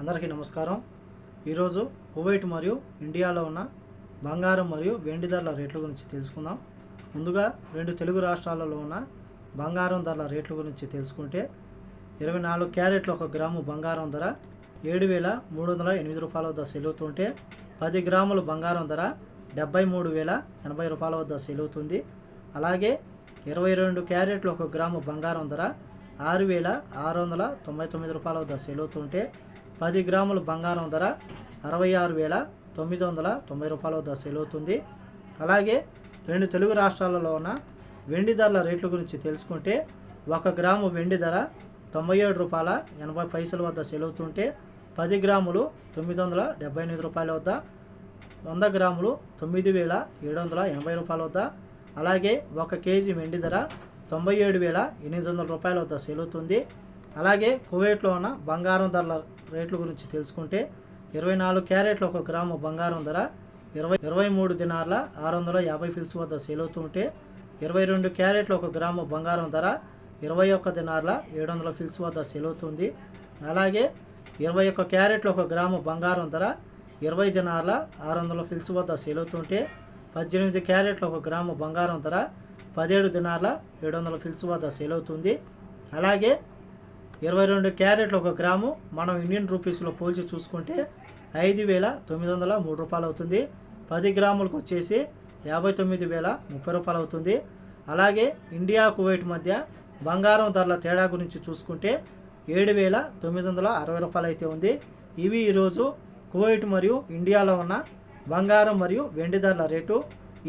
అందరికీ నమస్కారం। ఈరోజు కువైట్ మరియు ఇండియాలో ఉన్న బంగారం మరియు వెండి ధరల రేట్ల గురించి తెలుసుకుందాం। ముందుగా రెండు తెలుగు రాష్ట్రాలలో ఉన్న బంగారం ధరల రేట్ల గురించి తెలుసుకుంటే 24 క్యారెట్ల 1 గ్రాము బంగారం ధర 7,308 రూపాయల వద్ద సెలవుతుంటే 10 గ్రాముల బంగారం ధర 73,080 రూపాయల వద్ద సెలవుతుంది। అలాగే 22 క్యారెట్ల 1 గ్రాము బంగారం ధర 6,699 రూపాయల వద్ద సెలవుతుంటే 10 గ్రాముల బంగారం ధర 66,990 రూపాయల వద్ద సెలవుతుంది। అలాగే రెండు తెలుగు రాష్ట్రాలలో ఉన్న వెండి ధరల రేట్ల గురించి తెలుసుకుంటే 1 గ్రాము వెండి ధర 97 రూపాయల 80 పైసల వద్ద సెలవుతుంటే 10 గ్రాములు 978 రూపాయల వద్ద, 100 గ్రాములు 9,780 రూపాయల వద్ద, అలాగే 1 కేజీ వెండి ధర 97,800 రూపాయల వద్ద సెలవుతుంది। అలాగే కువైట్లో ఉన్న బంగారం ధరల రేట్ల గురించి తెలుసుకుంటే 24 క్యారెట్ల 1 గ్రాము బంగారం ధర 23 దినార్ల 650 ఫిల్స్ వద్ద సెలవుతుంటే 22 క్యారెట్ల 1 గ్రాము బంగారం ధర 21 దినార్ల 700 ఫిల్స్ వద్ద సెలవుతుంది। అలాగే 21 క్యారెట్ల 1 గ్రాము బంగారం ధర 20 దినార్ల 600 ఫిల్స్ వద్ద సెలవుతుంటే 18 క్యారెట్ల 1 గ్రాము బంగారం ధర 17 దినార్ల 700 ఫిల్స్ వద్ద సెలవుతుంది। అలాగే 22 క్యారెట్ల 1 గ్రాము మనం ఇండియన్ రూపీస్లో పోల్చి చూసుకుంటే 5,903 రూపాయలు అవుతుంది। 10 గ్రాములకు వచ్చేసి 59,030 రూపాయలు అవుతుంది। అలాగే ఇండియా కువైట్ మధ్య బంగారం ధరల తేడా గురించి చూసుకుంటే 7,960 రూపాయలు అయితే ఉంది। ఇవి ఈరోజు కువైట్ మరియు ఇండియాలో ఉన్న బంగారం మరియు వెండి ధరల రేటు।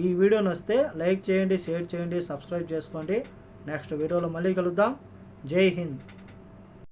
ఈ వీడియో నచ్చితే లైక్ చేయండి, షేర్ చేయండి, సబ్స్క్రైబ్ చేసుకోండి। నెక్స్ట్ వీడియోలో మళ్ళీ కలుద్దాం। జై హింద్।